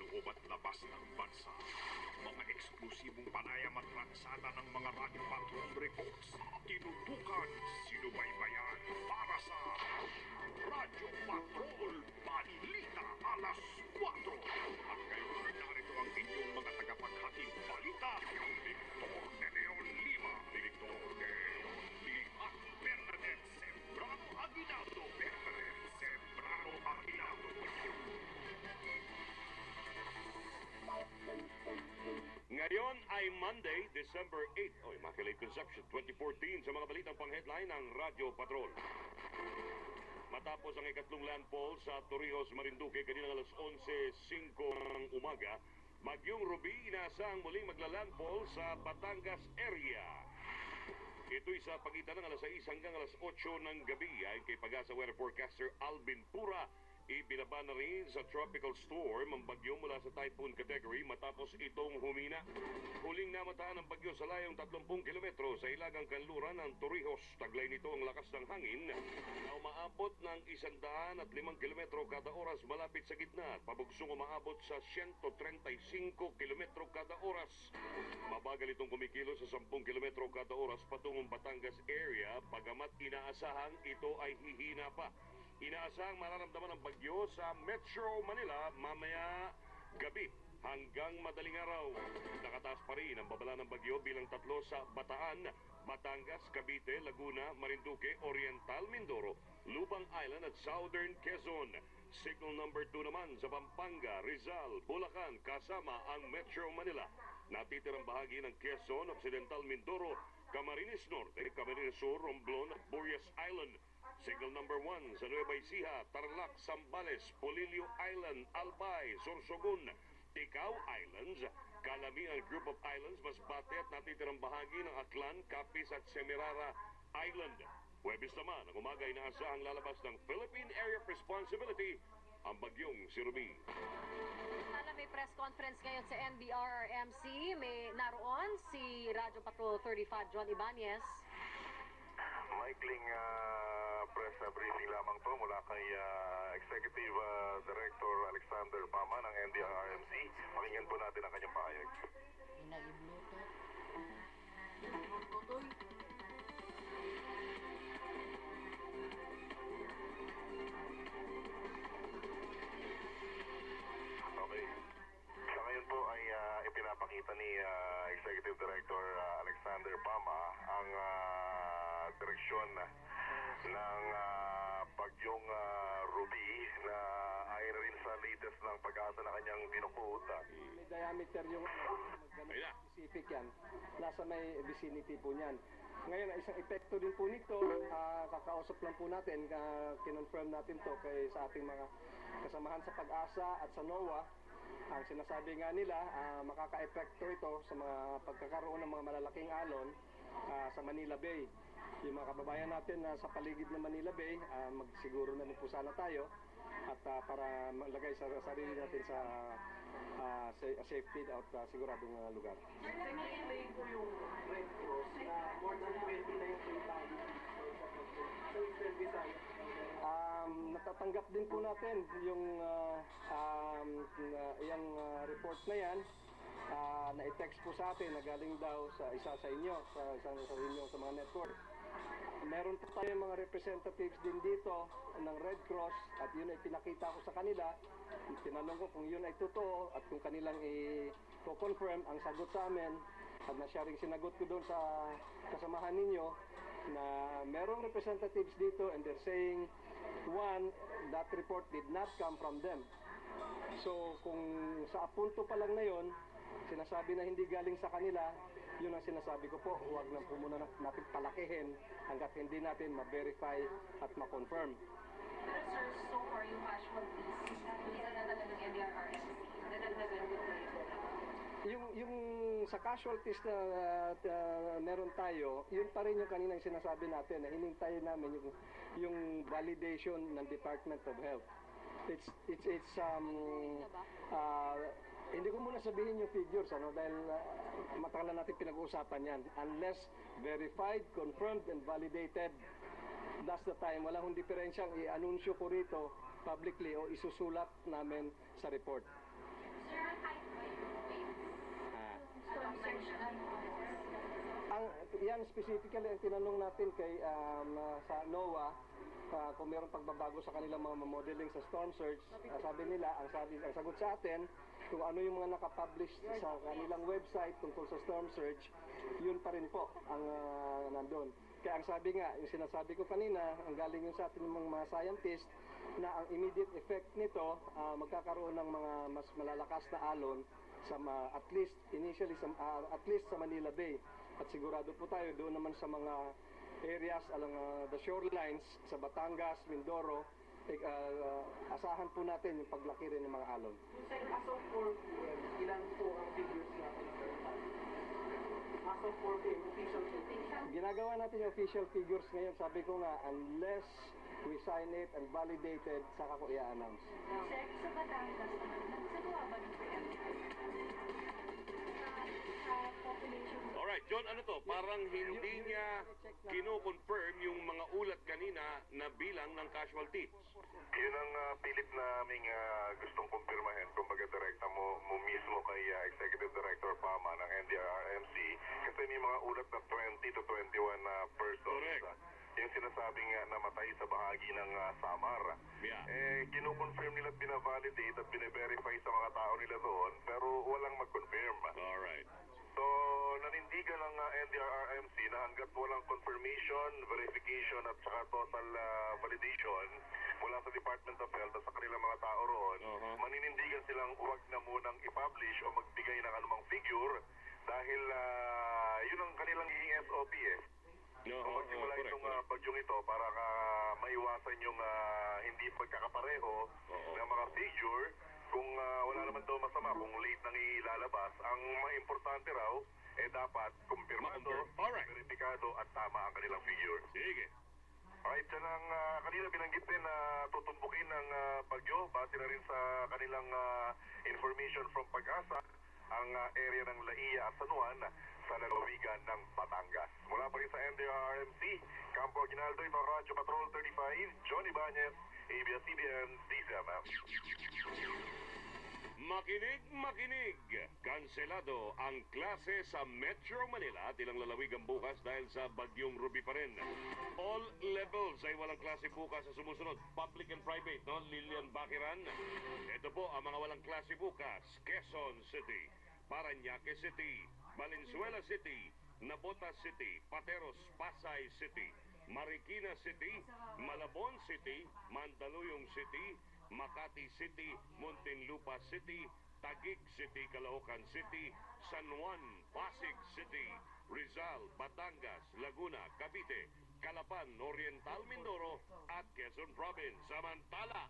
loob at labas ng bansa. Mga eksklusibong panayam at ransada ng mga Radio Patrol reports. Tinutukan, sinubaybayan para sa Radio Patrol Balita Alas 4. At ngayon, narito ang inyong mga tagapaghatid balita, Victor de Leon Lima, Victor de Leon Lima, Bernadette Sembrano Aguinaldo, Bernadette Sembrano Aguinaldo. Ngayon ay Monday, December 8. Immaculate Conception 2014 sa mga balitang pang-headline ng Radio Patrol. Matapos ang ikatlong landfall sa Torrijos, Marinduque kaninang alas 11:05 ng umaga, Bagyong Ruby inaasahang muling magla-landfall sa Batangas area. Ito'y sa pagitan ng alas 6 hanggang alas 8 ng gabi. Ayon kay Pag-asa Weather Forecaster Alvin Pura, ibinaba na rin sa tropical storm ang bagyo mula sa typhoon category matapos itong humina. Huling namataan ang bagyo sa layong 30 kilometro sa hilagang kanluran ng Torrijos. Taglay nito ang lakas ng hangin na umaabot ng 105 kilometro kada oras malapit sa gitna at pabugsong umaabot sa 135 kilometro kada oras. Mabagal itong kumikilos sa 10 kilometro kada oras patungong Batangas area, bagamat inaasahang ito ay hihina pa. Inaasahang mararamdaman ang bagyo sa Metro Manila mamaya gabi hanggang madaling araw. Nakataas pa rin ang babala ng bagyo bilang 3 sa Bataan, Batangas, Cavite, Laguna, Marinduque, Oriental Mindoro, Lubang Island at Southern Quezon. Signal number 2 naman sa Pampanga, Rizal, Bulacan kasama ang Metro Manila. Natitirang bahagi ng Quezon, Occidental Mindoro, Camarines Norte, Camarines Sur, Romblon at Burias Island. Signal number 1 sa Nueva Ecija, Tarlac, Zambales, Polillo Island, Albay, Sorsogon, Ticao Islands, Calamian Group of Islands, Masbate at natitirang bahagi ng Aklan, Capiz at Semirara Island. Huwebes naman, ang umaga inaasahang lalabas ng Philippine Area of Responsibility ang bagyong si Ruby. May press conference ngayon sa NDRRMC. May naroon si Radio Patrol 35 John Ibanez. Maikling press briefing lamang to mula kay Executive Director Alexander Pama ng NDRRMC. Pakinggan po natin ang kanyang pahayag. Okay. Sa ngayon po ay ipinapakita ni Executive Director Alexander Pama ang direksyon ng bagyong Ruby na ayon rin sa latest ng Pag-asa na kanyang binukutan. May diameter yung specific yan. Nasa may vicinity po niyan. Ngayon, isang epekto din po nito, kakausap lang po natin, kinonfirm natin to sa ating mga kasamahan sa Pag-asa at sa NOAA. Ang sinasabi nga nila, makaka-epekto ito sa mga pagkakaroon ng mga malalaking alon sa Manila Bay. Yung mga kababayan natin na sa paligid ng Manila Bay, magsiguro na rin po sana tayo at para malagay sa sarili natin sa safety at siguradong lugar. Nag-explain po yung Red Cross na more than 20 na yung natatanggap din po natin yung report na yan. Na-text po sa atin na galing daw sa isa sa inyo, sa mga network. Meron po tayong mga representatives din dito ng Red Cross at yun ay pinakita ko sa kanila. Tinanong ko kung yun ay totoo at kung kanilang i-confirm ang sagot sa amin at na siya rin sinagot ko doon sa kasamahan ninyo na merong representatives dito and they're saying one, that report did not come from them. So kung sa apunto pa lang na yun, sinasabi na hindi galing sa kanila, yun ang sinasabi ko po, huwag lang po muna natin palakihin hanggat hindi natin ma-verify at ma-confirm. Pero sir, so far yung casualties, hindi na talaga ng NDRRMC, nadagdagan ko po yung sa casualties na meron tayo, yun pa rin yung kaninang sinasabi natin na hinintay namin yung validation ng Department of Health. Hindi ko muna sabihin yung figures dahil matagal na natin pinag-uusapan yan. Unless verified, confirmed, and validated, that's the time. Walang diferensyang i-anunsyo ko rito publicly o isusulat namin sa report. Sir, kahit ba yung waves? Ah. Storm surge ano? Yan specifically ang tinanong natin kay sa NOAA kung mayroong pagbabago sa kanilang mga modeling sa storm surge. Sabi nila, ang sagot sa atin, kung ano yung mga nakapublish sa kanilang website tungkol sa storm surge, yun pa rin po ang nandun. Kaya ang sabi nga, yung sinasabi ko kanina, ang galing yung sa atin ng mga scientist, na ang immediate effect nito, magkakaroon ng mga mas malalakas na alon sa at least initially at least sa Manila Bay. At sigurado po tayo doon naman sa mga areas along the shorelines sa Batangas, Mindoro, asahan po natin yung paglaki rin ng mga alon. Sir, as of 4 p.m., ilan po ang figures na pinag-verify? As of 4 p.m., official figures. Ginagawa natin yung official figures ngayon. Sabi ko nga, unless we sign it and validated, saka ko i-announce. Sir, sa Batangas naman, nagsagawa ba ng preemptive? Sa population? Alright, John, ano to? Parang hindi niya kino-confirm yung mga ulat kanina na bilang ng casualties. Yun ang pilit naming gustong kumpirmahin. Kumbaga, direkta mo mismo kay Executive Director Pama ng NDRRMC kasi may mga ulat na 20 to 21 persons. Correct. Yung sinasabing namatay sa bahagi ng Samar. Yeah. Kino-confirm nila at binavalidate at bine-verify sa mga tao nila doon pero walang mag-confirm. Alright. So, nanindigan ng NDRRMC na hanggat walang confirmation, verification at saka total validation mula sa Department of Health at sa kanilang mga tao roon, maninindigan silang huwag na munang i-publish o magbigay ng anumang figure dahil yun ang kanilang SOP eh. Kung magsimula itong bagyong ito para maiwasan yung hindi pagkakapareho ng mga figure, kung wala naman daw masama, kung late nang ilalabas, ang importante raw, dapat kumpirmado, verifikado at tama ang kanilang figure. Sige. Alright, dyan ang kanina binanggit din na tutumbukin ng bagyo, base na rin sa kanilang information from Pag-asa, ang area ng Laia at San Juan sa lalawigan ng Batangas. Mula pa rin sa NDRRMC, Campo Aguinaldo, ito ang Radyo Patrol 35, Johnny Bañez, ABS-CBN, DZMM. Makinig, makinig! Kanselado ang klase sa Metro Manila at ilang lalawigan bukas dahil sa bagyong Ruby pa rin. All levels ay walang klase bukas sa sumusunod. Public and private, no? Lilian Bakiran. Ito po ang mga walang klase bukas. Quezon City, Parañaque City, Valenzuela City, Navotas City, Pateros, Pasay City, Marikina City, Malabon City, Mandaluyong City, Makati City, Muntinlupa City, Taguig City, Caloocan City, San Juan, Pasig City, Rizal, Batangas, Laguna, Cavite, Calapan, Oriental Mindoro at Quezon Province. Samantala,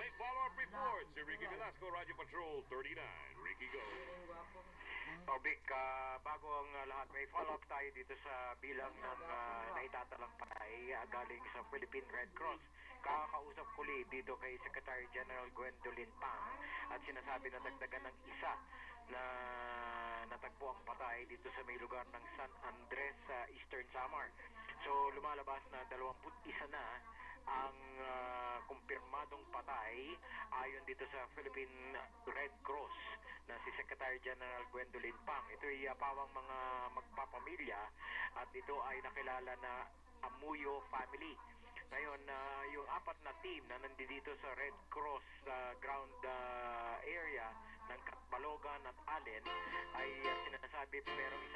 may follow-up report si Ricky Velasco, Radyo Patrol 39. Ricky, go. Vic, bago ang lahat, may follow-up tayo dito sa bilang ng naitatalang patay galing sa Philippine Red Cross. Kakausap ko dito kay Secretary General Gwendolyn Pang at sinasabi na dagdagan ng isa na natagpo ang patay dito sa may lugar ng San Andres sa Eastern Samar. So lumalabas na 21 na ang kumpirmadong patay ayon dito sa Philippine Red Cross na si Secretary General Gwendolyn Pang. Ito ay pawang mga magpapamilya at ito ay nakilala na Amuyo family. Ngayon, yung apat na team na nandito sa Red Cross ground area ng Katbalogan at Allen ay sinasabi merong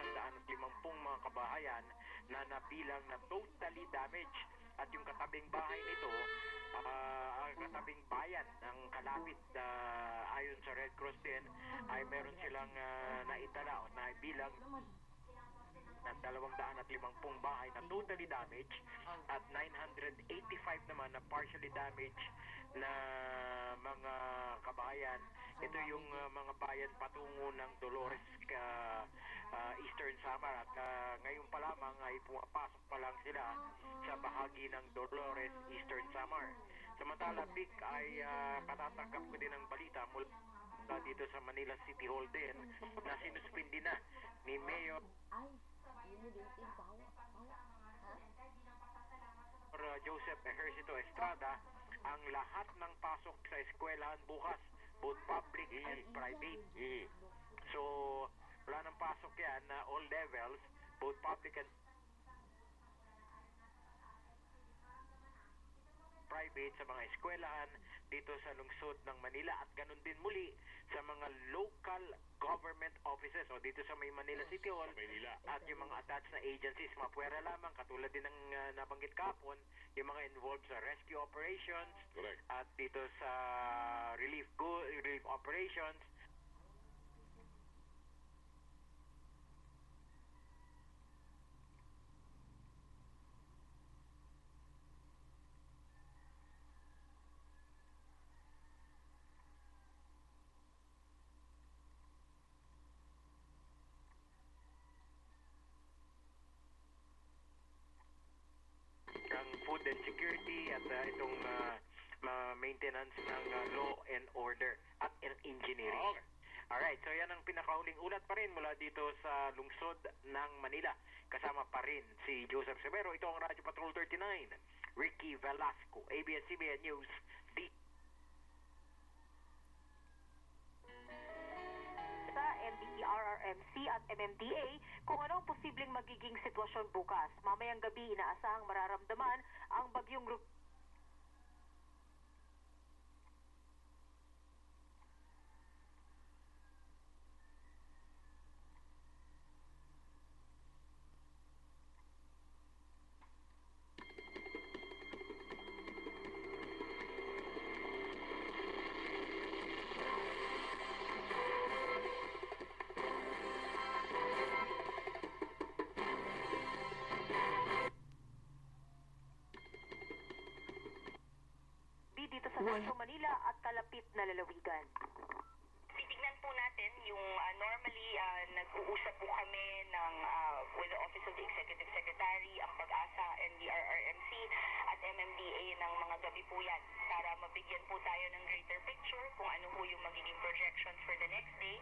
150 mga kabahayan na nabilang na totally damaged. At yung katabing bahay nito, ang katabing bayan ng kalapit ayon sa Red Cross din, ay meron silang naitala o naibilang ng 250 bahay na totally damaged at 985 naman na partially damaged na mga kabayan. Ito yung mga bayan patungo ng Dolores Eastern Samar at ngayon pa lamang ay pumapasok pa lang sila sa bahagi ng Dolores Eastern Samar. Samantala, Vic, ay katatanggap ko din ang balita mula dito sa Manila City Hall din na sinuspindi na ni Mayor Joseph Ejercito Estrada ang lahat ng pasok sa eskwelahan bukas, both public and private. So, wala nang pasok yan na all levels, both public and private sa mga eskwelahan dito sa lungsod ng Manila at ganun din muli sa mga local government offices o dito sa may Manila City Hall at yung mga attached na agencies, mapuwera lamang katulad din ng nabanggit kahapon, yung mga involved sa rescue operations at dito sa relief operations. Ang food and security at itong maintenance ng law and order at engineering. Okay. Alright, so yan ang pinakahuling ulat pa rin mula dito sa lungsod ng Manila. Kasama pa rin si Joseph Severo. Ito ang Radyo Patrol 39. Ricky Velasco, ABS-CBN News. Sa NDRRMC at MMDA kung ano ang posibleng magiging sitwasyon bukas. Mamayang gabi inaasahang mararamdaman ang bagyong dito sa Metro Manila at kalapit na lalawigan. Titignan po natin yung normally nag-uusap po kami ng with the Office of the Executive Secretary, ang Pag-asa, NDRRMC at MMDA ng mga gabi po yan para mabigyan po tayo ng greater picture kung ano po yung magiging projections for the next day.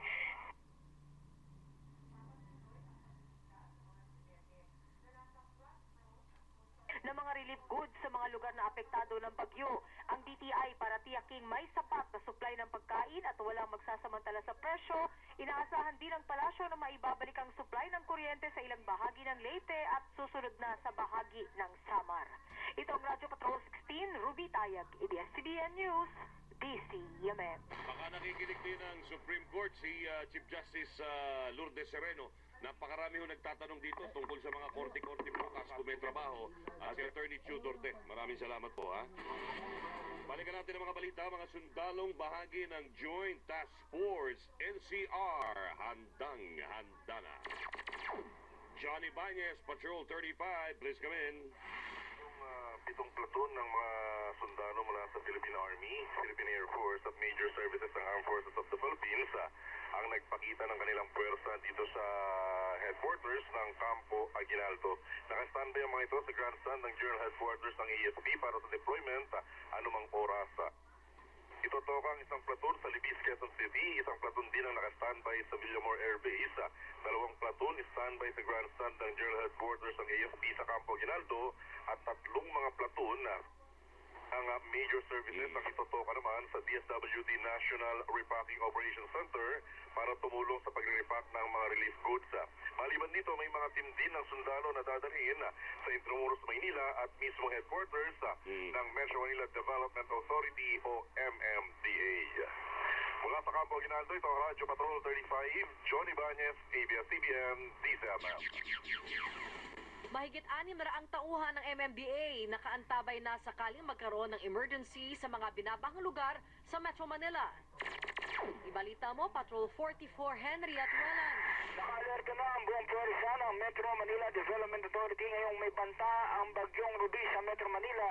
Na mga relief goods sa mga lugar na apektado ng bagyo. Ang DTI para tiyaking may sapat na supply ng pagkain at walang magsasamantala sa presyo, inaasahan din ng palasyo na maibabalik ang supply ng kuryente sa ilang bahagi ng Leyte at susunod na sa bahagi ng Samar. Ito ang Radyo Patrol 16, Ruby Tayag, ABS-CBN News, DCMM. Baka nakikinig din ng Supreme Court si Chief Justice Lourdes Sereno. Napakarami ho nagtatanong dito tungkol sa mga korte-korte bukas kung may trabaho. Si Attorney Chu Dorte, maraming salamat po ha. Balikan natin ang mga balita, mga sundalong bahagi ng Joint Task Force NCR, handang-handa na. Johnny Bañez, Patrol 35, please come in. Yung 7 platoon ng mga sundalo mula sa Philippine Army, Philippine Air Force at Major Services ng Armed Forces of the Philippines ang nagpakita ng kanilang puwersa dito sa headquarters ng Campo Aguinaldo. Naka-standby ang mga ito sa grandstand ng General Headquarters ng AFP para sa deployment anumang oras. Itotoka ang isang platoon sa Libis, Quezon City, isang platoon din ang naka-standby sa Villamor Air Base, 2 platoon standby sa grandstand ng General Headquarters ng AFP sa Campo Aguinaldo at 3 mga platoon ang major services ang itotoka naman sa DSWD National Repacking Operations Center para tumulong sa pagre-repack ng mga relief goods. Maliban dito, may mga team din ng sundalo na dadalhin sa Intramuros, Maynila at mismo headquarters ng Metro Manila Development Authority o MMDA. Mula sa Campo Aguinaldo, ito ang Radyo Patrol 35, Johnny Bañez, ABS-CBN, DCMM. Mahigit 600 tauhan ng MMDA nakaantabay na sakaling magkaroon ng emergency sa mga binabahang lugar sa Metro Manila. Ibalita mo, Patrol 44 Henry at Wellan. Naka-alerto na ang buong puwersa ng Metro Manila Development Authority ngayong may banta ang bagyong Ruby sa Metro Manila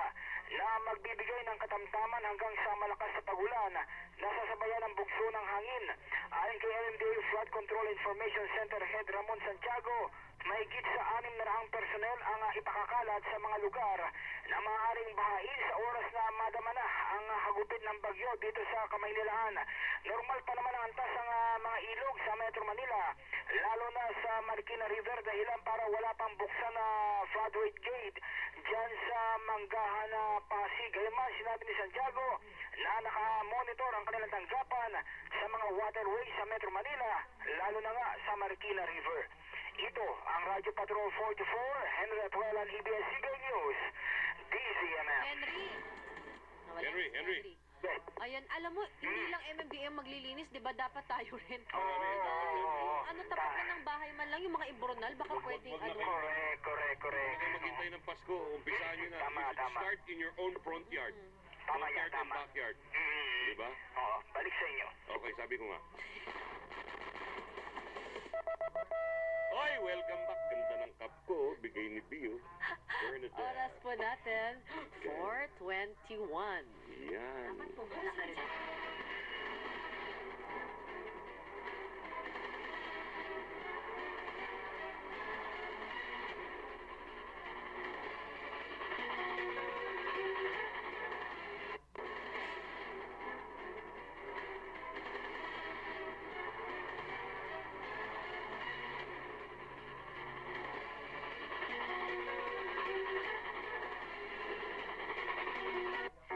na magbibigay ng katamtaman hanggang sa malakas sa pagulan na sasabayan ng bugso ng hangin. Ayon kay MMDA Flood Control Information Center Head Ramon Santiago, mahigit sa 600 personnel ang ipakakalat sa mga lugar na maaaring bahain sa oras na madama na ang pagupit ng bagyo dito sa Kamaynilaan. Normal pa naman ang antas ng mga ilog sa Metro Manila, lalo na sa Marikina River dahilan para wala pang buksan na floodway gate dyan sa Manggahan na Pasig. Gayunman, sinabi ni Santiago na naka-monitor ang kanilang tanggapan sa mga waterways sa Metro Manila, lalo na nga sa Marikina River. Ito ang Radyo Patrol 44, Henry Atuelan, ABS-CBN News, DZMM. Henry. Ayan, alam mo, hindi lang MMDA ang maglilinis, di ba? Dapat tayo rin. Ano, tapat na ng bahay man lang, yung mga ibronal, baka pwedeng ano. Correct. Huwag kayo maghintay ng Pasko. Umpisahan nyo na. You should start in your own front yard. Tama Front yan, yard and tama. backyard. Diba? Oo, balik sa inyo. Okay, sabi ko nga. Oy, welcome back. Ganda ng cup ko. Bigay ni Bio. Bernadette. Oras po natin, 4:21. Yan. Dapat po muna ka rin.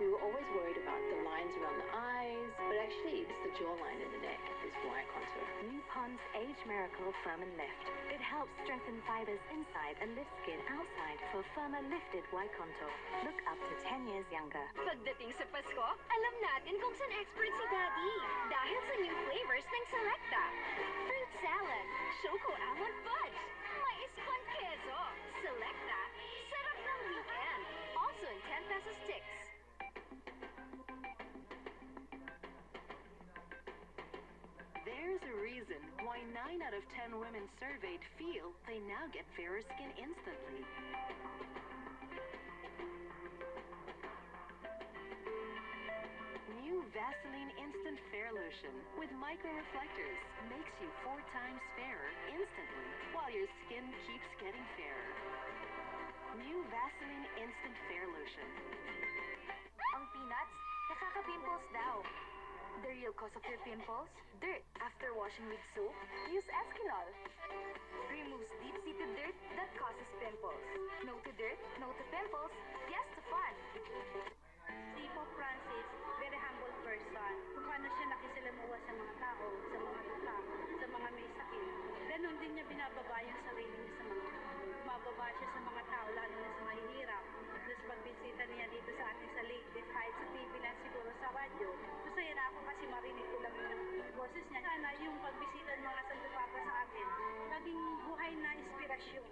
We were always worried about the lines around the eyes, but actually it's the jawline and the neck is Y contour. New Pond's Age Miracle Firm and Lift. It helps strengthen fibers inside and lift skin outside for firmer lifted Y contour. Look up to 10 years younger. Pagdating sa Pasko, alam natin kung saan expert si Daddy. Dahil sa new flavors ng Selecta. Fruit salad, choco almond fudge, mais con queso. Selecta, sarap ng weekend. Also in 10 peso sticks. There's a reason why 9 out of 10 women surveyed feel they now get fairer skin instantly. New Vaseline Instant Fair Lotion with micro reflectors makes you 4 times fairer instantly while your skin keeps getting fairer. New Vaseline Instant Fair Lotion. Ang peanuts, nakaka-pimples daw. The real cause of your pimples? Dirt. After washing with soap, use Eskinol. Removes deep-seated dirt that causes pimples. No to dirt, no to pimples, yes to fun. Si Pope Francis, very humble person. Kung paano siya nakisalamuha sa mga tao, sa mga duka, sa mga may sakit. Ganon din niya binababa yung sarili niya sa mga tao. Bumababa siya sa mga tao, lalo na sa mahihirap. Tapos pagbisita niya dito sa atin sa Lake, kahit sa TV lang siguro sa radyo. Masaya na ako kasi marinig ko lang yung boses niya. Sana yung pagbisita ng mga Santo Papa sa atin, naging buhay na inspirasyon.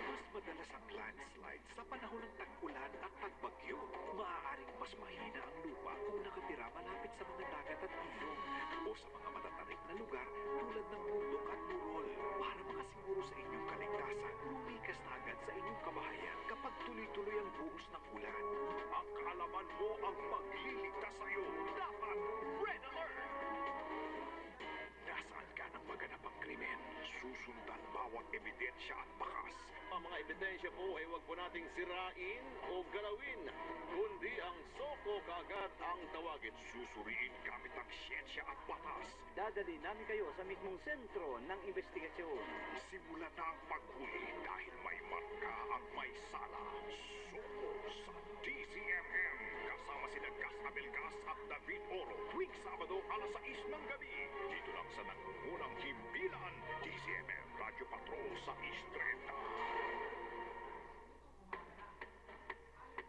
Mas madalas ang landslide sa panahon ng tag-ulan at tagbagyo. Maaaring mas mahina ang lupa kung nakatira malapit sa mga dagat at ilog o sa mga matatarik na lugar tulad ng bundok at burol. Para makasiguro sa inyong kaligtasan, lumikas na agad sa inyong kabahayan kapag tuloy-tuloy ang buhos ng ulan. Ang kaalaman mo ang magliligtas sa iyo. Dapat Red Alert! Nasaan ka ng maganap ang krimen? Susundan bawat ebidensya at bakas. Ang mga ebidensya po ay huwag po nating sirain o galawin, kundi ang soko kaagad ang tawagin. Susuriin gamit ang siyensya at batas. Dadali namin kayo sa mismong sentro ng investigasyon. Simulan na ang paghuli dahil may marka ang may sala. Soko sa DZMM. Kasama sina Gas Abelgas at David Oro. Tuwing Sabado, alas 6 ng gabi. Dito lang sa nangungunang himpilan. DZMM Radio Patrol sa East 30.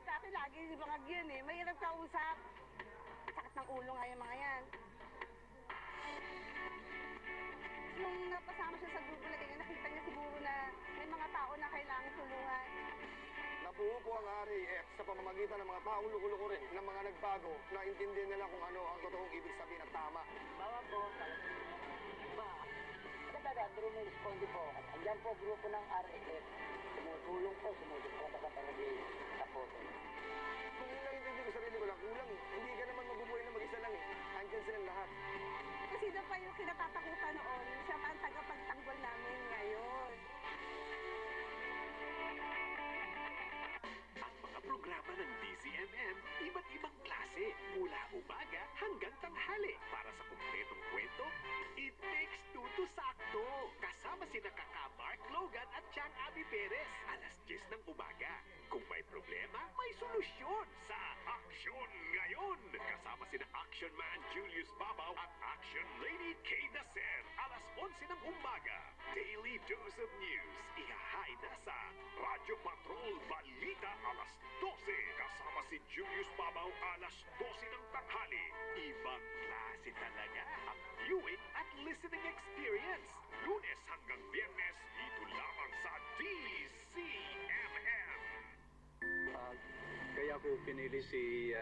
Sa akin lagi yung mga yun eh. Mahirap kausap. Sakit ng ulo nga yung mga yan. Nung napasama siya sa grupo na ganyan, nakita niya siguro na may mga tao na kailangan tulungan. Nabuo po ang RAF sa pamamagitan ng mga taong luko-luko rin, ng mga nagbago, na intindihan nila kung ano ang totoong ibig sabihin at tama. Bawa po, Andrew may responde po. Andiyan po grupo ng RAF. Tumutulong po, sumusuporta sa pamilya sa photo. Kung yun lang intindi ko, sarili ko lang, kulang eh. Hindi ka naman mabubuhay na mag-isa lang eh. Andyan silang lahat. Kasi na pa yung kinatatakutan noon, siya pa ang tagapagtanggol namin ngayon. tanghali. Para sa kumpletong kwento, It Takes Two to Sakto. Kasama sina Mark Logan at Chang Abby Perez. Alas 10 ng umaga. Kung may problema, may solusyon sa Aksyon Ngayon. Kasama sina Action Man Julius Babaw at Action Lady Kay Dacer. Alas 11 ng umaga. Daily Dose of News. Ihahay na sa Radyo Patrol Balita alas 12. Kasama si Julius Babaw alas 12 ng tanghali. Ibang klase talaga ang viewing at listening experience. Lunes hanggang Biyernes, dito lamang sa DCMM. Kaya ko pinili si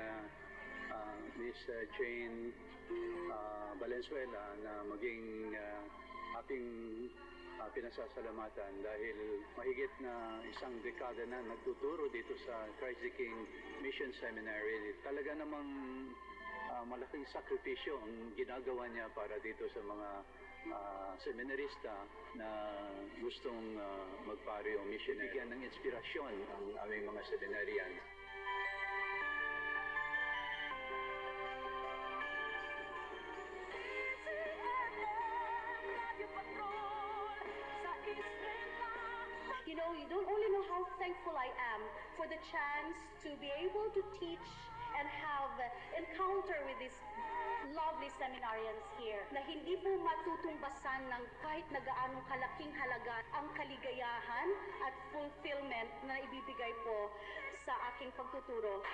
Miss Jane Valenzuela na maging ating pinasasalamatan dahil mahigit na isang dekada na nagtuturo dito sa Christ the King Mission Seminary. Talaga namang malaking sakripisyo ang ginagawa niya para dito sa mga seminarista na gustong magpari o missionary. Bigyan ng inspirasyon ang aming mga seminarian. You know, you don't only know how thankful I am for the chance to be able to teach and have encounter with these lovely seminarians here na hindi po matutumbasan ng kahit na gaanong kalaking halaga ang kaligayahan at fulfillment na ibibigay po sa aking pagtuturo.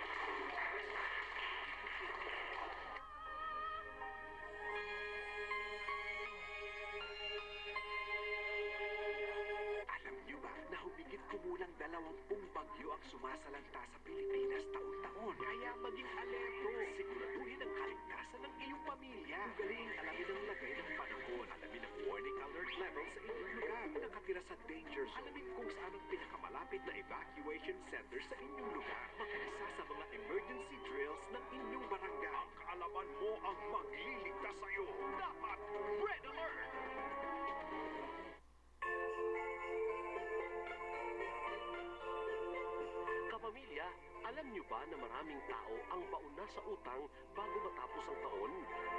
Alam niyo ba na humigit kumulang 20 bagyo ang sumasalanta sa Pilipinas taon-taon? Kaya maging alerto. Siguraduhin ang kaligtasan ng iyong pamilya. Ugaling alamin ang lagay ng panahon. Alamin ang warning alert level sa inyong lugar. Nakatira sa danger zone. Alamin kung saan ang pinakamalapit na evacuation center sa inyong lugar. Makisa sa mga emergency drills ng inyong barangay. Ang kaalaman mo ang magliligtas sa'yo. Dapat Red Alert! Kapamilya, alam niyo ba na maraming tao ang bauna sa utang bago matapos ang taon?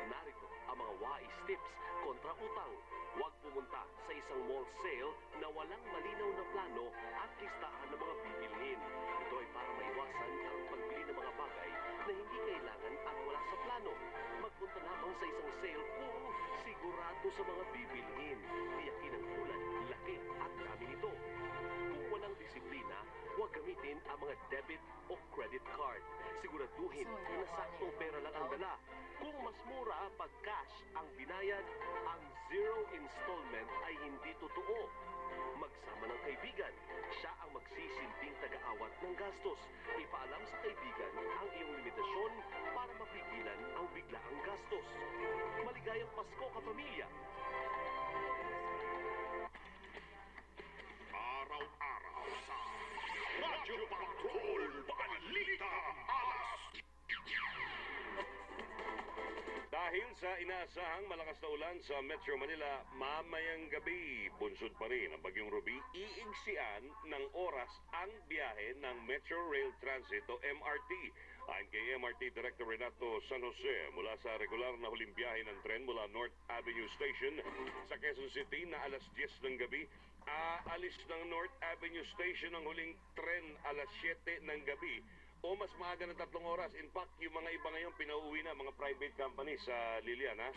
Narito ang mga wise tips kontra utang. Huwag pumunta sa isang mall sale na walang malinaw na plano at listahan ng mga bibilhin. Ito ay para maiwasan ang pagbili ng mga bagay na hindi kailangan at wala sa plano. Magpunta lamang sa isang sale kung sigurado sa mga bibilhin. Tiyakin ang kulay, laki at dami nito. Kung walang disiplina, huwag gamitin ang mga debit o credit card. Siguraduhin na saktong pera lang ang dala. Kung mas mura pag cash ang binayad, ang zero installment ay hindi totoo. Magsama ng kaibigan. Siya ang magsisilbing taga-awat ng gastos. Ipaalam sa kaibigan ang iyong limitasyon para mapigilan ang biglaang gastos. Maligayang Pasko, kapamilya! Araw-araw sa Radyo Patrol Balita Alas. Dahil sa inaasahang malakas na ulan sa Metro Manila, mamayang gabi, bunsod pa rin ang Bagyong Ruby, iigsian ng oras ang biyahe ng Metro Rail Transit o MRT. Ayon kay MRT Director Renato San Jose, mula sa regular na huling biyahe ng tren mula North Avenue Station sa Quezon City na alas 10 ng gabi, aalis ng North Avenue Station ang huling tren alas 7 ng gabi o mas maaga ng 3 oras. In fact, yung mga iba ngayon pinauwi na, mga private company sa Lilian, ha?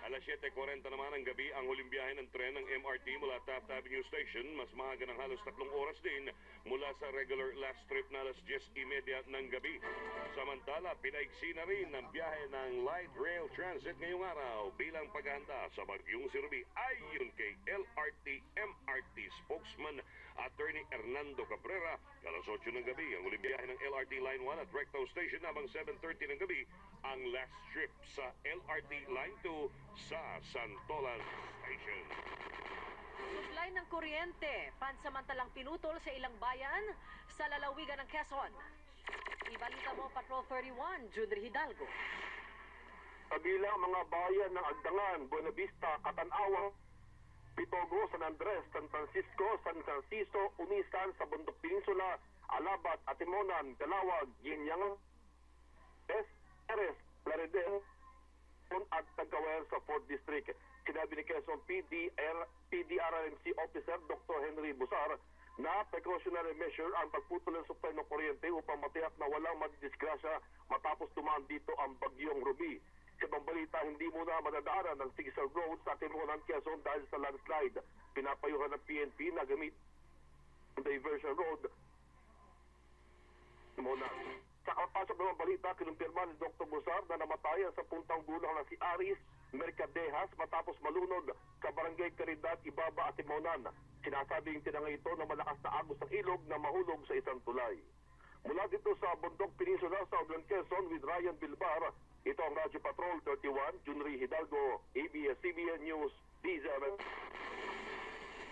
Alas 7:40 naman ng gabi ang huling biyahe ng tren ng MRT mula Taft Avenue Station. Mas maaga ng halos 3 oras din mula sa regular last trip na alas 10:30 ng gabi. Samantala, pinaigsi na rin ang biyahe ng Light Rail Transit ngayong araw bilang paghahanda sa Bagyong Ruby. Ayon kay LRT-MRT spokesman Attorney Hernando Cabrera, alas 8 ng gabi ang huling biyahe ng LRT Line 1 at Recto Station habang 7:30 ng gabi ang last trip sa LRT Line 2 sa Santolan Station. Supply ng kuryente, pansamantalang pinutol sa ilang bayan sa lalawigan ng Quezon. Ibalita mo, Patrol 31, Judri Hidalgo. Kabilang mga bayan ng Agdangan, Buena Vista, Katanawa, Pitogo, San Andres, San Francisco, San Francisco, Unisan, sa Bundok Peninsula, Alabat, Atimonan, Galawag, Ginyang, Eres, Plaridel, at Tagawer sa 4th District. Sinabi ni Quezon PDRMC Officer Dr. Henry Busar na precautionary measure ang pagputol ng supply ng kuryente upang matiyak na walang madidisgrasya matapos dumaan dito ang bagyong Ruby. Sa ibang balita, hindi muna madadaanan ng Sigisal Road sa Timunan, Quezon dahil sa landslide. Pinapayuhan ng PNP na gamit ang diversion road muna. Sa kapasok ng balita, kinumpirma ni Dr. Busar na namatay ang 10 taong gulang na si Aris Mercadejas matapos malunod sa barangay Caridad, Ibaba at Timonan. Sinasabing tinangay ito na malakas na agos ng ilog na mahulog sa isang tulay. Mula dito sa Bundok Peninsula, Southern Quezon with Ryan Bilbar, ito ang Radyo Patrol 31, Junri Hidalgo, ABS-CBN News, DZMN.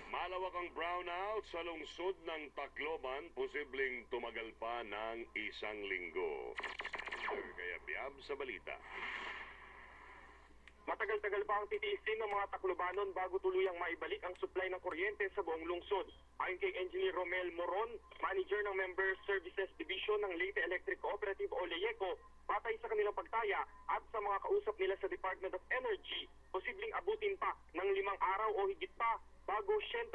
Malawak ang brownout sa lungsod ng Tacloban, posibleng tumagal pa ng isang linggo. Kaya biyab sa balita. Matagal-tagal pa ang titiisin ng mga Taclobanon bago tuluyang maibalik ang supply ng kuryente sa buong lungsod. Ayon kay Engineer Romel Moron, manager ng Member Services Division ng Leyte Electric Cooperative o LEECO, batay sa kanilang pagtaya at sa mga kausap nila sa Department of Energy, posibleng abutin pa ng 5 araw o higit pa bago 100%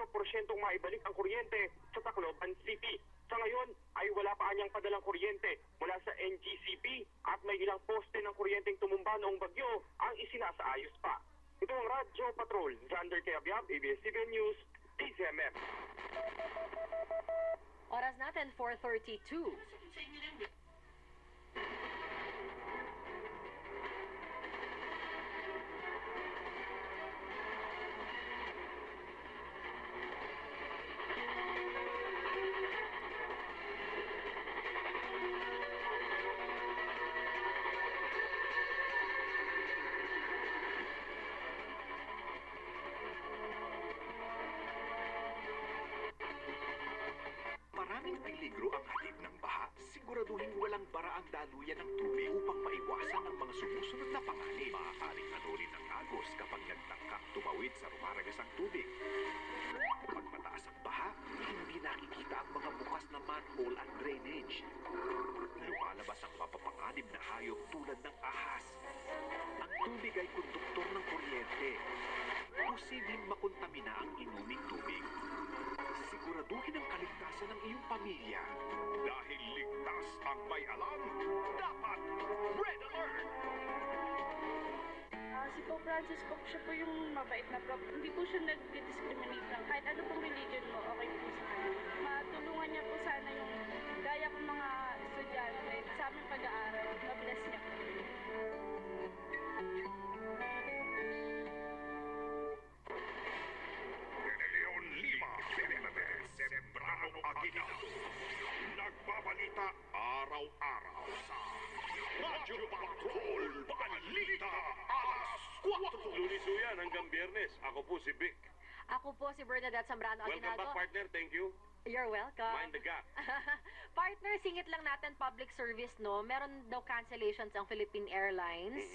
maibalik ang kuryente sa Tacloban City. Sa ngayon ay wala pa anyang padalang kuryente mula sa NGCP at may ilang poste ng kuryenteng tumumba noong bagyo ang isinasaayos pa. Ito ang Radyo Patrol, Xander Keabiab, ABS-CBN News, DZMM. Oras natin, 4:32. Maraming peligro ang hatid ng baha. Siguraduhin walang baraang daluyan ng tubig upang maiwasan ang mga sumusunod na panganib. Maaaring hanurin ng agos kapag nagtangkang tumawid sa rumaragasang tubig. Pag mataas ang baha, hindi nakikita ang mga bukas na manhole at drainage. Lumalabas ang mapapanganib na hayop tulad ng ahas. Ang tubig ay konduktor ng kuryente. Posibleng makontamina ang inuming tubig. Siguraduhin ang kaligtasan ng iyong pamilya. Dahil ligtas ang may alam, dapat Red Alert! Si Pope Francis po, siya po yung mabait na prop. Hindi po siya nag-discriminate lang. Kahit ano pong religion mo, okay po sa kanya. Matulungan niya po sana yung gaya kong mga estudyante sa aming pag-aaral. Mabless niya po. Leon Lima, Fernandez, Sembrano Aguinaldo. Nagbabalita araw-araw sa Radyo Patrol Balita alas 4. Lunes yan hanggang Biyernes. Ako po si Vic. Ako po si Bernadette Zambrano Welcome Aguinaldo. back, partner. Thank you. You're welcome. Mind the gap. Partner, singit lang natin public service, no? Meron daw cancellations ang Philippine Airlines.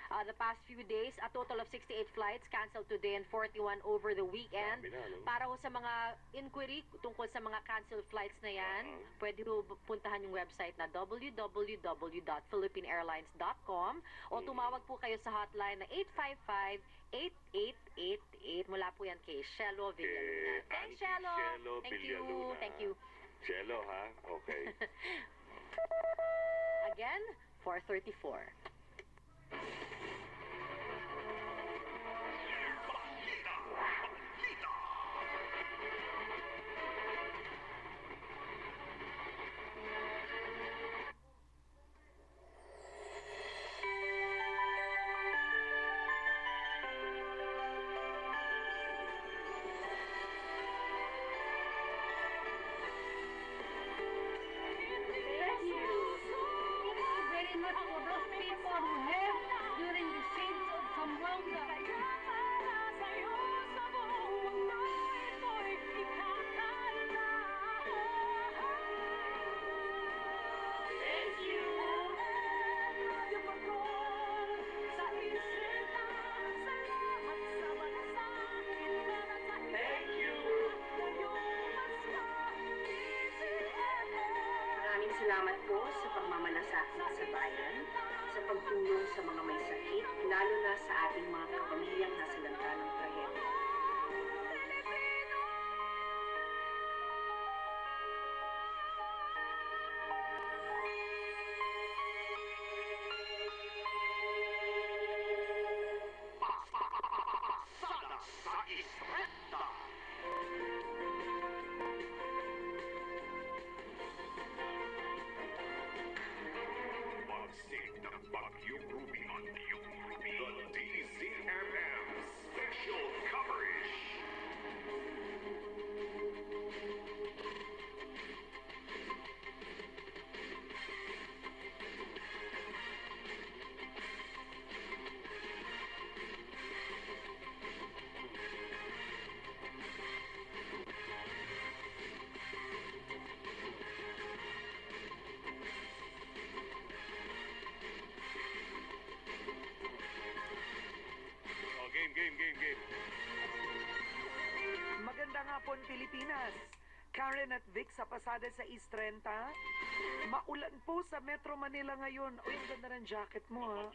The past few days, a total of 68 flights canceled today and 41 over the weekend. Para ho sa mga inquiry tungkol sa mga canceled flights na yan, pwede ho puntahan yung website na www.philippineairlines.com o tumawag po kayo sa hotline na 855-8888. Mula po yan kay Shelo Villaluna. Thanks, Shelo. Thank you. Thank you. Shelo, ha? Okay. Again, 4:34. Salamat po sa pagmamalasakit sa bayan, sa sa pagtulong sa mga may sakit, lalo na sa ating mga kapamilyang nasalanta ng trahedya. Pasada sa Istrenta! Pagsig ng Bagyong Ruby. The DZMM Special Coverage. Game. Magandang hapon, Pilipinas. Karen at Vic sa pasada sa East 30. Maulan po sa Metro Manila ngayon. Uy, ang ganda ng jacket mo, ha?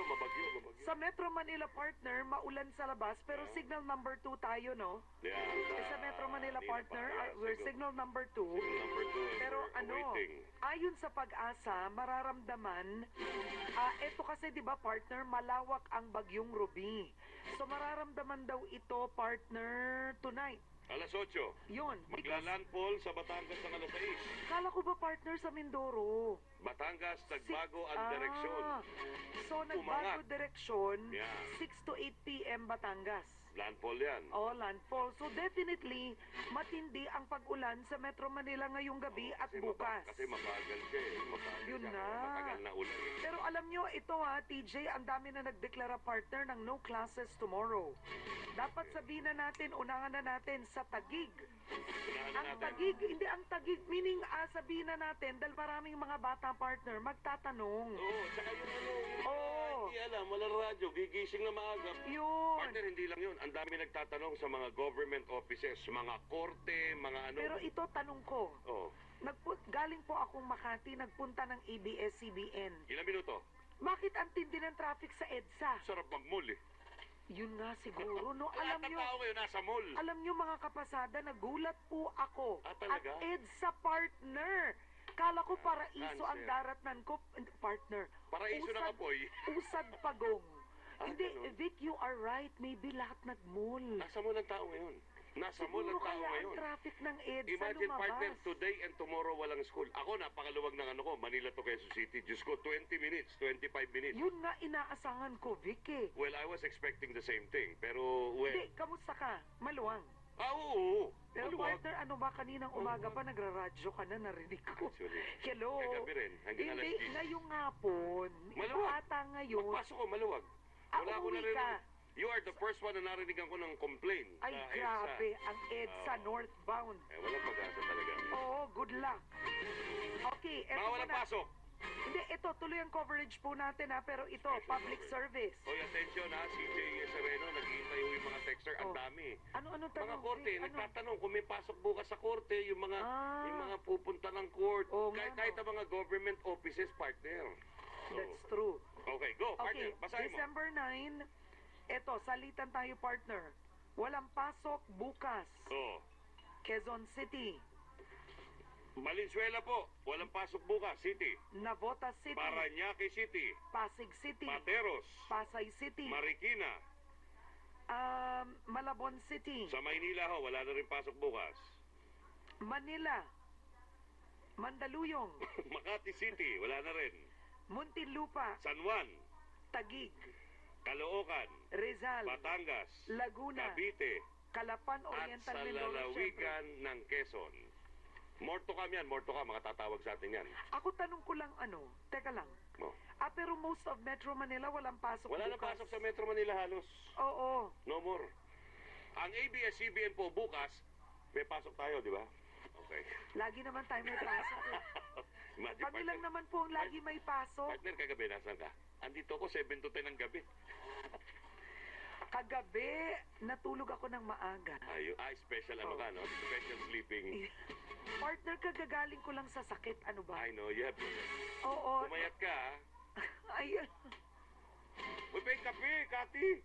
Mabagyo. Sa Metro Manila, partner, maulan sa labas, pero signal number 2 tayo, no? Yeah. Sa Metro Manila, partner, we're signal number 2. Pero ayon sa pag-asa, mararamdaman, ito kasi, di ba, partner, malawak ang bagyong Ruby. So, mararamdaman daw ito, partner, tonight. Alas 8. Yun. Maglalandfall sa Batangas ng alas 6. Kala ko ba, partner, sa Mindoro? Batangas, nagbago ang direksyon. So, nagbago direksyon, Yeah. 6 to 8 p.m. Batangas. Landfall yan. Landfall. So, definitely, matindi ang pag-ulan sa Metro Manila ngayong gabi at bukas. Kasi mabagal siya eh. Yun na. Matagal na ulan. Pero alam nyo, ito TJ, ang dami na nagdeklara, partner, ng no classes tomorrow. Dapat sabihin na natin, unahan na natin sa Taguig. Ang Taguig, meaning sabihin na natin, dahil maraming mga bata, partner, magtatanong. Tsaka hindi alam, walang radyo, gigising na maaga. Yun. Partner, hindi lang yun. Ang dami nagtatanong sa mga government offices, mga korte, mga ano. Pero ito, tanong ko. Galing po akong Makati, nagpunta ng ABS-CBN. Ilang minuto? Bakit ang tindi ng traffic sa EDSA? Sarap mag-mall eh. Yun nga siguro, no? Alam nyo, tao kayo nasa mall. Alam nyo mga kapasada, nagulat po ako. Talaga? At EDSA, partner. Kala ko paraiso ang daratnan ko, partner. Paraiso ng apoy? Usad pagong. Hindi, Vic, you are right. Maybe lahat nag-mall. Nasa mall ang tao ngayon. Nasa mall ang tao ngayon. Ang traffic ng EDSA Imagine, lumabas. partner, today and tomorrow walang school. Ako, napakaluwag ng Manila to Quezon City. Diyos ko, 20 minutes, 25 minutes. Yun nga inaasahan ko, Vic eh. Well, I was expecting the same thing. Pero, Hindi, kamusta ka? Maluwang. Oo. Pero partner, ano ba kaninang umaga pa nagraradyo ka na, narinig ko. Actually. Hello. Kagabi rin, hanggang alas 10. Hindi, ngayong hapon. Maluwag. Ito ata ngayon. Magpasok ko, maluwag. Wala ko Uuwi narinig. ka. You are the first one na narinigan ko ng complaint. Ay, sa grabe. EDSA. Ang EDSA northbound. Walang pag-asa talaga. Oo, good luck. Okay, eto Mga walang muna. pasok. Hindi, ito, tuloy ang coverage po natin pero ito, public service. Hoy, attention CJ Sereno, naghihintay yung mga texter. Ang dami. Ano tanong? Mga korte, nagtatanong kung may pasok bukas sa korte, yung mga pupunta ng court. Kahit ang mga government offices, partner. That's true. Okay, go, partner. Okay, Basahin mo. December 9, eto, salitan tayo, partner. Walang pasok bukas. Quezon City. Valenzuela po, walang pasok bukas, City. Navotas City. Parañaque City. Pasig City. Materos. Pasay City. Marikina. Malabon City. Sa Maynila ho, wala na rin pasok bukas. Manila. Mandaluyong. Makati City, wala na rin. Muntinlupa. San Juan. Taguig. Caloocan. Rizal. Batangas. Laguna. Cavite. Calapan, Oriental, at sa Mindoro, lalawigan ng Quezon. More to come yan, mga tatawag sa atin yan. Ako tanong ko lang teka lang. Pero most of Metro Manila walang pasok Wala bukas. na pasok sa Metro Manila halos. Oo. No more. Ang ABS-CBN po bukas, may pasok tayo, di ba? Okay. Lagi naman tayo may pasok. Imagine, Kami lang naman po ang lagi may pasok. Partner, kagabi, nasan ka? Andito ako, 7 to 10 ng gabi. Kagabi, natulog ako ng maaga. Special ka, no? Special sleeping. Partner, kagagaling ko lang sa sakit. Ano ba? I know, you have to. Oo. Pumayat ka, Ay, Uy, may kape, Kati.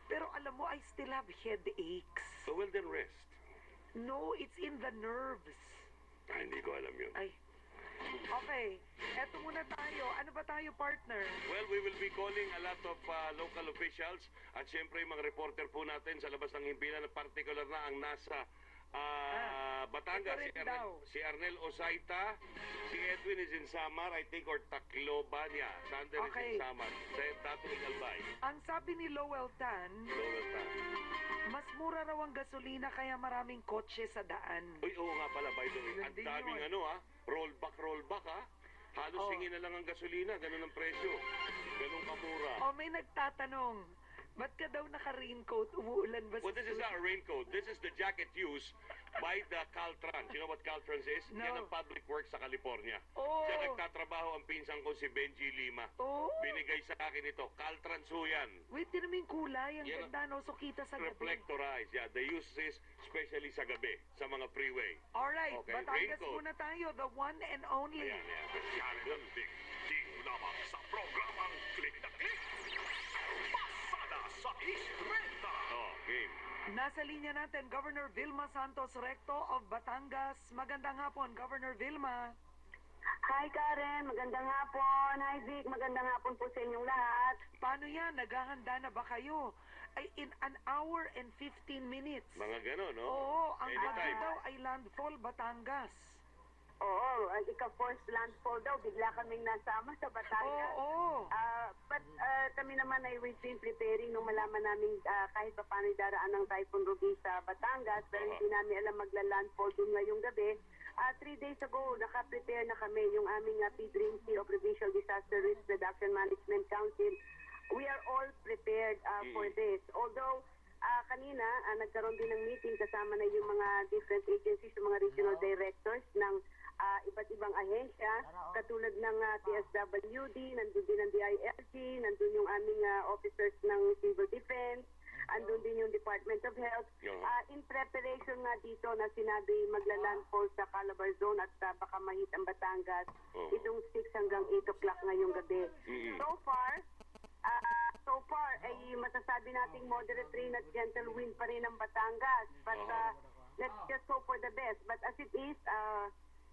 pero alam mo, I still have headaches. So, well, then rest. No, it's in the nerves. Hindi ko alam yun. Ay. Okay, eto muna tayo. Ano ba tayo, partner? Well, we will be calling a lot of local officials at syempre yung mga reporter po natin sa labas ng himpilan, particular na ang nasa Batangas. ito rin daw. Si Arnel Osaita, si Edwin is in Samar, I think, or Tacloban. Yeah, Sander is Okay. in Samar. Sa Tato Albay. Ang sabi ni Lowell Tan, Lowell Tan. mas mura raw ang gasolina kaya maraming kotse sa daan. Uy, oo nga pala, by the way. Yun Ang din daming yun. rollback, ha? Halos hingin na lang ang gasolina, ganun ang presyo. Ganun kamura. O may nagtatanong, ba't ka daw naka-raincoat? Umuulan ba sa Well, this is not a raincoat. This is the jacket used by the Caltrans. You know what Caltrans is? No. Yan ang public works sa California. Oh. Siya nagtatrabaho ang pinsan ko si Benji Lima. Oh. Binigay sa akin ito. Caltrans ho yan. Wait, din naman yung kulay. Ang Yan ganda, no? So kita sa gabi. Reflectorized. Yeah, they use this especially sa gabi, sa mga freeway. Alright, Okay, Batangas raincoat. muna tayo. The one and only. Ayan, ayan. Yan ang ding lamang sa programang Click the Click. Pasada sa Isrenta. Oh, game. Nasa linya natin, Governor Vilma Santos Recto of Batangas. Magandang hapon, Governor Vilma. Hi Karen, magandang hapon. Hi Vic, magandang hapon po sa inyong lahat. Paano yan? Naghahanda na ba kayo? Ay, in an hour and 15 minutes. Mga gano'n, no? Oo, ang bagyo Anytime. daw ay landfall Batangas. Oo, ika-first landfall daw, bigla kaming nasama sa Batangas. Oo. But kami naman ay we've been preparing nung malaman namin kahit pa paano daraan ng Typhoon Ruby sa Batangas, pero hindi namin alam magla-landfall dun ngayong gabi. 3 days ago, naka-prepare na kami yung aming PDRIMC o Provincial Disaster Risk Reduction Management Council. We are all prepared for this. Although, kanina, nagkaroon din ng meeting kasama na yung mga different agencies, yung mga regional directors ng iba't ibang ahensya, katulad ng TSWD, nandun din ang DILG, nandun yung aming officers ng Civil Defense, andun din yung Department of Health. In preparation nga dito na sinabi magla-landfall sa Calabar Zone at baka mahit ang Batangas, itong 6 hanggang 8 o'clock ngayong gabi. So far, ay masasabi nating moderate rain at gentle wind pa rin ang Batangas. But let's just hope for the best. But as it is,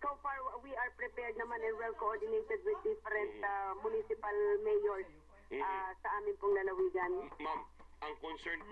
so far we are prepared naman and well coordinated with different municipal mayors sa amin pong lalawigan. Ma'am, ang concern ko